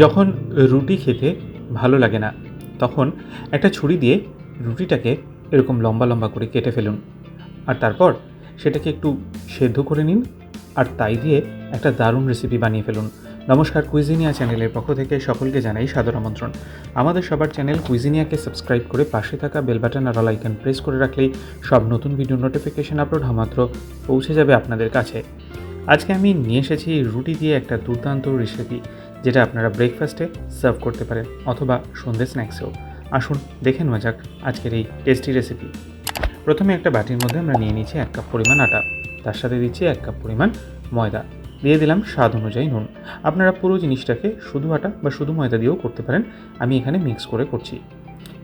যখন রুটি খেতে ভালো লাগে না তখন একটা ছুরি দিয়ে রুটিটাকে এরকম লম্বা লম্বা করে কেটে ফেলুন, আর তারপর সেটাকে একটু সেদ্ধ করে নিন, আর তাই দিয়ে একটা দারুণ রেসিপি বানিয়ে ফেলুন। নমস্কার, কুইজিনিয়া চ্যানেলের পক্ষ থেকে সকলকে জানাই সাদর আমন্ত্রণ। আমাদের সবার চ্যানেল কুইজিনিয়াকে সাবস্ক্রাইব করে পাশে থাকা বেল বাটন আর অল আইকন প্রেস করে রাখলেই সব নতুন ভিডিও নোটিফিকেশান আপলোড হওয়া মাত্র পৌঁছে যাবে আপনাদের কাছে। আজকে আমি নিয়ে এসেছি রুটি দিয়ে একটা দুর্দান্ত রেসিপি, যেটা আপনারা ব্রেকফাস্টে সার্ভ করতে পারেন অথবা সন্ধ্যে স্ন্যাক্সেও। আসুন দেখে নেওয়া যাক আজকের এই টেস্টি রেসিপি। প্রথমে একটা বাটির মধ্যে আমরা নিয়ে নিচ্ছি 1 কাপ পরিমাণ আটা, তার সাথে দিচ্ছি 1 কাপ পরিমাণ ময়দা, দিয়ে দিলাম স্বাদ অনুযায়ী নুন। আপনারা পুরো জিনিসটাকে শুধু আটা বা শুধু ময়দা দিয়েও করতে পারেন, আমি এখানে মিক্স করে করছি।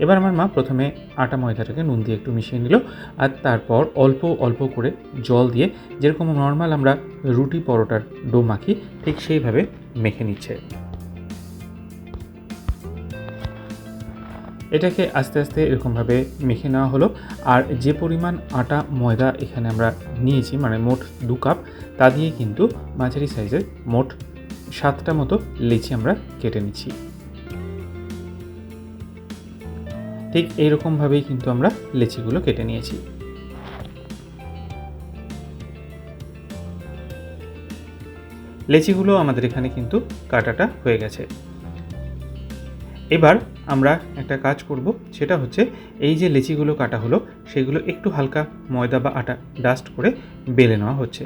এবার আমার মা প্রথমে আটা ময়দাটাকে নুন দিয়ে একটু মিশিয়ে নিল, আর তারপর অল্প অল্প করে জল দিয়ে, যেরকম নর্মাল আমরা রুটি পরোটার ডো মাখি ঠিক সেইভাবে মেখে নিচ্ছে। এটাকে আস্তে আস্তে এরকমভাবে মেখে নেওয়া হলো। আর যে পরিমাণ আটা ময়দা এখানে আমরা নিয়েছি, মানে মোট 2 কাপ, তা দিয়ে কিন্তু মাঝারি সাইজের মোট 7টা মতো লেচি আমরা কেটে নিচ্ছি। ঠিক এইরকমভাবেই কিন্তু আমরা লেচিগুলো কেটে নিয়েছি। লেচিগুলো আমাদের এখানে কিন্তু কাটাটা হয়ে গেছে। এবার আমরা একটা কাজ করব, সেটা হচ্ছে এই যে লেচিগুলো কাটা হলো সেগুলো একটু হালকা ময়দা বা আটা ডাস্ট করে বেলে নেওয়া হচ্ছে।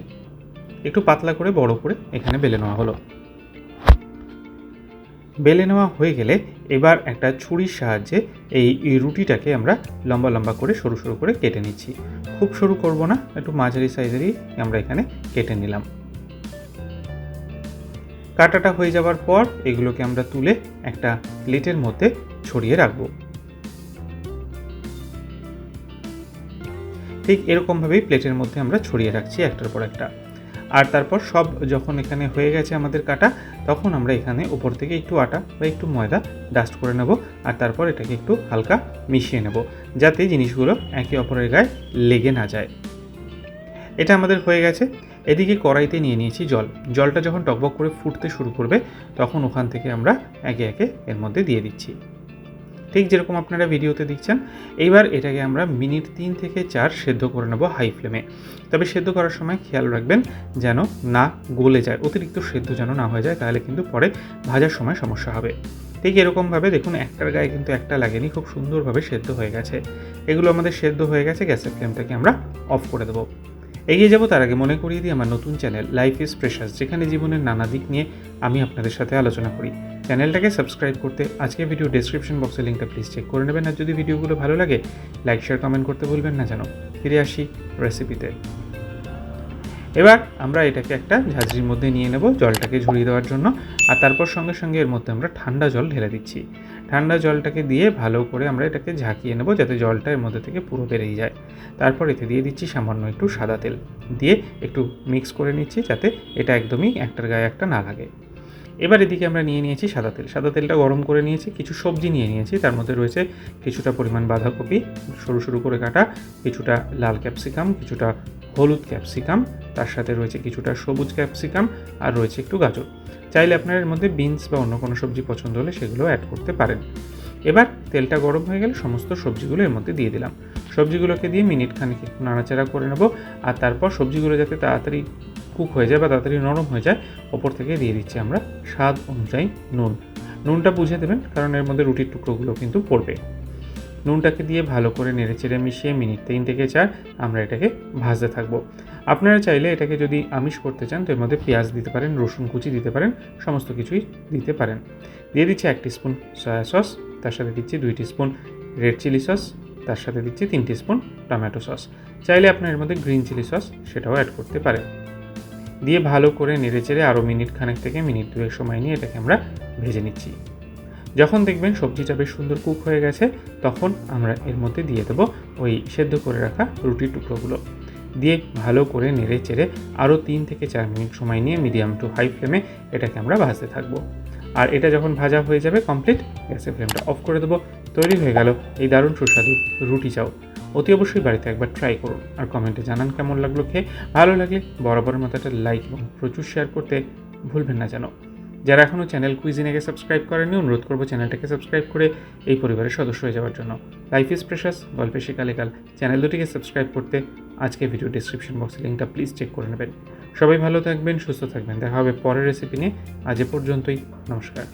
একটু পাতলা করে বড় করে এখানে বেলে নেওয়া হলো। বেলে নেওয়া হয়ে গেলে এবার একটা ছুরির সাহায্যে এই রুটিটাকে আমরা লম্বা লম্বা করে সরু সরু করে কেটে নিচ্ছি। খুব সরু করব না, একটু মাঝারি সাইজেরই আমরা এখানে কেটে নিলাম। কাটাটা হয়ে যাওয়ার পর এগুলোকে আমরা তুলে একটা প্লেটের মধ্যে ছড়িয়ে রাখব। ঠিক এরকমভাবেই প্লেটের মধ্যে আমরা ছড়িয়ে রাখছি একটার পর একটা। আর তারপর সব যখন এখানে হয়ে গেছে আমাদের কাটা, তখন আমরা এখানে উপর থেকে একটু আটা বা একটু ময়দা ডাস্ট করে নেব, আর তারপর এটাকে একটু হালকা মিশিয়ে নেব, যাতে জিনিসগুলো একে অপরের গায়ে লেগে না যায়। এটা আমাদের হয়ে গেছে। এদিকে কড়াইতে নিয়ে নিয়েছি জল। জলটা যখন টকবক করে ফুটতে শুরু করবে তখন ওখান থেকে আমরা একে একে এর মধ্যে দিয়ে দিচ্ছি, ঠিক যেরকম আপনারা ভিডিওতে দেখছেন। এইবার এটাকে আমরা মিনিট 3 থেকে 4 সেদ্ধ করে নেব হাই ফ্লেমে। তবে সেদ্ধ করার সময় খেয়াল রাখবেন যেন না গলে যায়, অতিরিক্ত সেদ্ধ যেন না হয়ে যায়, তাহলে কিন্তু পরে ভাজার সময় সমস্যা হবে। ঠিক এরকমভাবে দেখুন একটার গায়ে কিন্তু একটা লাগেনি, খুব সুন্দরভাবে সেদ্ধ হয়ে গেছে। এগুলো আমাদের সেদ্ধ হয়ে গেছে। গ্যাসের ফ্লেমটাকে আমরা অফ করে দেবো। এগিয়ে যাব তার আগে মনে করিয়ে দিই আমার নতুন চ্যানেল লাইফ ইজ প্রেশাস, যেখানে জীবনের নানা দিক নিয়ে আমি আপনাদের সাথে আলোচনা করি। চ্যানেলটাকে সাবস্ক্রাইব করতে আজকের ভিডিও ডেসক্রিপশন বক্সের লিঙ্কটা প্লিজ চেক করে নেবেন। আর যদি ভিডিওগুলো ভালো লাগে লাইক শেয়ার কমেন্ট করতে ভুলবেন না যেন। ফিরে আসি রেসিপিতে। এবার আমরা এটাকে একটা ঝাঁঝরির মধ্যে নিয়ে নেব জলটাকে ঝরিয়ে দেওয়ার জন্য, আর তারপর সঙ্গে সঙ্গে এর মধ্যে আমরা ঠান্ডা জল ঢেলে দিচ্ছি। ঠান্ডা জলটাকে দিয়ে ভালো করে আমরা এটাকে ঝাঁকিয়ে নেব, যাতে জলটা এর মধ্যে থেকে পুরো বেরিয়ে যায়। তারপর এতে দিয়ে দিচ্ছি সামান্য একটু সাদা তেল, দিয়ে একটু মিক্স করে নিচ্ছি যাতে এটা একদমই একটার গায়ে একটা না লাগে। এবার এদিকে আমরা নিয়ে নিয়েছি সাদা তেল। সাদা তেলটা গরম করে নিয়েছি, কিছু সবজি নিয়ে নিয়েছি। তার মধ্যে রয়েছে কিছুটা পরিমাণ বাঁধাকপি সরু সরু করে কাটা, কিছুটা লাল ক্যাপসিকাম, কিছুটা হলুদ ক্যাপসিকাম, তার সাথে রয়েছে কিছুটা সবুজ ক্যাপসিকাম, আর রয়েছে একটু গাজর। চাইলে আপনারা এর মধ্যে বিনস বা অন্য কোনো সবজি পছন্দ হলে সেগুলো অ্যাড করতে পারেন। এবার তেলটা গরম হয়ে গেলে সমস্ত সবজিগুলো এর মধ্যে দিয়ে দিলাম। সবজিগুলোকে দিয়ে মিনিট খানেক একটু নাড়াচাড়া করে নেব, আর তারপর সবজিগুলো যাতে তাড়াতাড়ি কুক হয়ে যায় বা তাড়াতাড়ি নরম হয়ে যায়, ওপর থেকে দিয়ে দিচ্ছি আমরা স্বাদ অনুযায়ী নুন। নুনটা বুঝে দেবেন, কারণ এর মধ্যে রুটির টুকরোগুলো কিন্তু পড়বে। নুনটাকে দিয়ে ভালো করে নেড়েচেড়ে মিশিয়ে মিনিট 3 থেকে 4 আমরা এটাকে ভাজতে থাকবো। আপনারা চাইলে এটাকে যদি আমিষ করতে চান তো এর মধ্যে পেঁয়াজ দিতে পারেন, রসুন কুচি দিতে পারেন, সমস্ত কিছুই দিতে পারেন। দিয়ে দিচ্ছি 1 টিস্পুন সয়া সস, তার সাথে দিচ্ছি 2 টিস্পুন রেড চিলি সস, তার সাথে দিচ্ছি 3 টিস্পুন টমেটো সস। চাইলে আপনার এর মধ্যে গ্রিন চিলি সস সেটাও অ্যাড করতে পারেন। দিয়ে ভালো করে নেড়েচেড়ে আরও মিনিট খানেক থেকে মিনিট 2 সময় নিয়ে এটাকে আমরা ভেজে নিচ্ছি। যখন দেখবেন সবজিটা বেশ সুন্দর কুক হয়ে গেছে, তখন আমরা এর মধ্যে দিয়ে দেবো ওই সেদ্ধ করে রাখা রুটির টুকরোগুলো। দিয়ে ভালো করে নেড়ে চেড়ে আরও 3 থেকে 4 মিনিট সময় নিয়ে মিডিয়াম টু হাই ফ্লেমে এটাকে আমরা ভাজতে থাকবো। আর এটা যখন ভাজা হয়ে যাবে কমপ্লিট, গ্যাসের ফ্লেমটা অফ করে দেবো। তৈরি হয়ে গেল এই দারুণ সুস্বাদু রুটি চাও। অতি অবশ্যই বাড়িতে একবার ট্রাই করুন, আর কমেন্টে জানান কেমন লাগলো খেয়ে। ভালো লাগলে বরাবরের মতো একটা লাইক এবং প্রচুর শেয়ার করতে ভুলবেন না যেন। যারা এখনও চ্যানেল কুইজিনেকে সাবস্ক্রাইব করেনি অনুরোধ করবো চ্যানেলটাকে সাবস্ক্রাইব করে এই পরিবারের সদস্য হয়ে যাওয়ার জন্য। লাইফ ইজ প্রেশাস, গল্পে শেখালে কাল চ্যানেল দুটিকে সাবস্ক্রাইব করতে আজকে ভিডিও ডিসক্রিপশন বক্সে লিঙ্কটা প্লিজ চেক করে নেবেন। সবাই ভালো থাকবেন, সুস্থ থাকবেন, দেখা হবে পরের রেসিপি নিয়ে। আজ এ পর্যন্তই, নমস্কার।